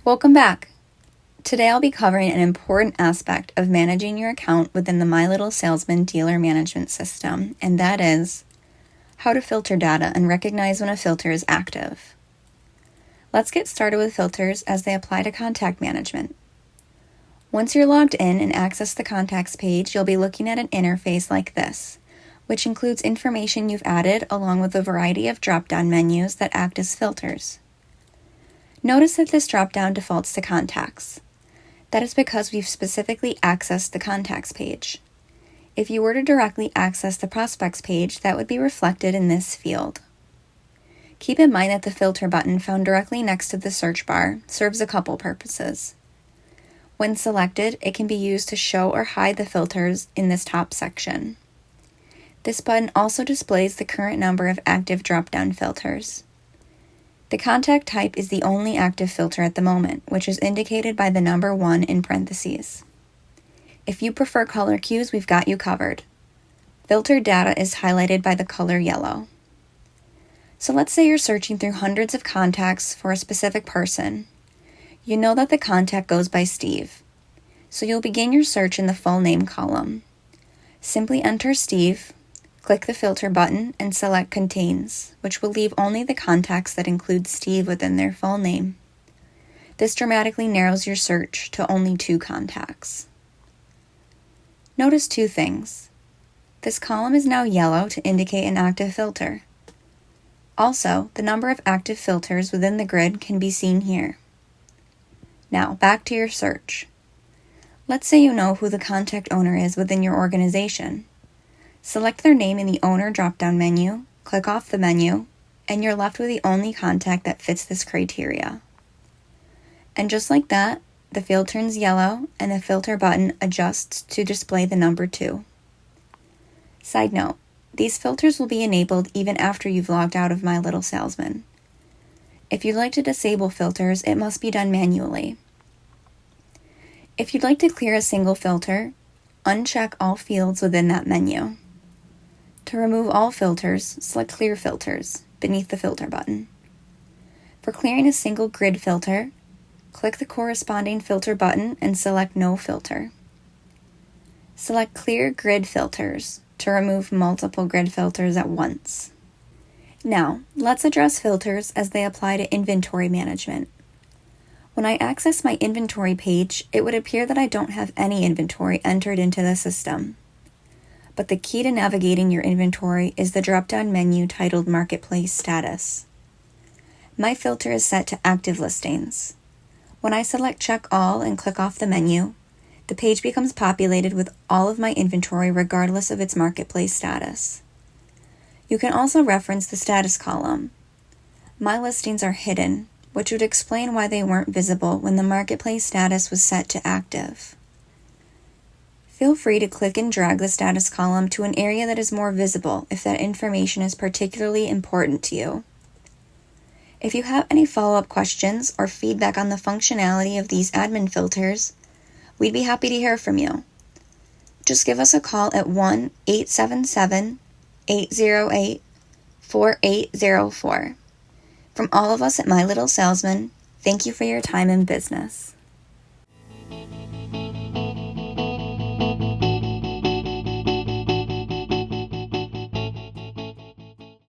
Welcome back. Today I'll be covering an important aspect of managing your account within the My Little Salesman dealer management system, and that is how to filter data and recognize when a filter is active. Let's get started with filters as they apply to contact management. Once you're logged in and access the contacts page, you'll be looking at an interface like this, which includes information you've added along with a variety of drop-down menus that act as filters. Notice that this drop-down defaults to contacts. That is because we've specifically accessed the contacts page. If you were to directly access the prospects page, that would be reflected in this field. Keep in mind that the filter button found directly next to the search bar serves a couple purposes. When selected, it can be used to show or hide the filters in this top section. This button also displays the current number of active drop-down filters. The contact type is the only active filter at the moment, which is indicated by the number 1 in parentheses. If you prefer color cues, we've got you covered. Filtered data is highlighted by the color yellow. So let's say you're searching through hundreds of contacts for a specific person. You know that the contact goes by Steve, so you'll begin your search in the full name column. Simply enter Steve, click the filter button, and select Contains, which will leave only the contacts that include Steve within their full name. This dramatically narrows your search to only 2 contacts. Notice 2 things. This column is now yellow to indicate an active filter. Also, the number of active filters within the grid can be seen here. Now, back to your search. Let's say you know who the contact owner is within your organization. Select their name in the Owner drop-down menu, click off the menu, and you're left with the only contact that fits this criteria. And just like that, the field turns yellow and the filter button adjusts to display the number 2. Side note, these filters will be enabled even after you've logged out of My Little Salesman. If you'd like to disable filters, it must be done manually. If you'd like to clear a single filter, uncheck all fields within that menu. To remove all filters, select Clear Filters beneath the filter button. For clearing a single grid filter, click the corresponding filter button and select No Filter. Select Clear Grid Filters to remove multiple grid filters at once. Now, let's address filters as they apply to inventory management. When I access my inventory page, it would appear that I don't have any inventory entered into the system. But the key to navigating your inventory is the drop-down menu titled Marketplace Status. My filter is set to Active Listings. When I select Check All and click off the menu, the page becomes populated with all of my inventory regardless of its marketplace status. You can also reference the status column. My listings are hidden, which would explain why they weren't visible when the marketplace status was set to active. Feel free to click and drag the status column to an area that is more visible if that information is particularly important to you. If you have any follow-up questions or feedback on the functionality of these admin filters, we'd be happy to hear from you. Just give us a call at 1-877-808-4804. From all of us at My Little Salesman, thank you for your time in business.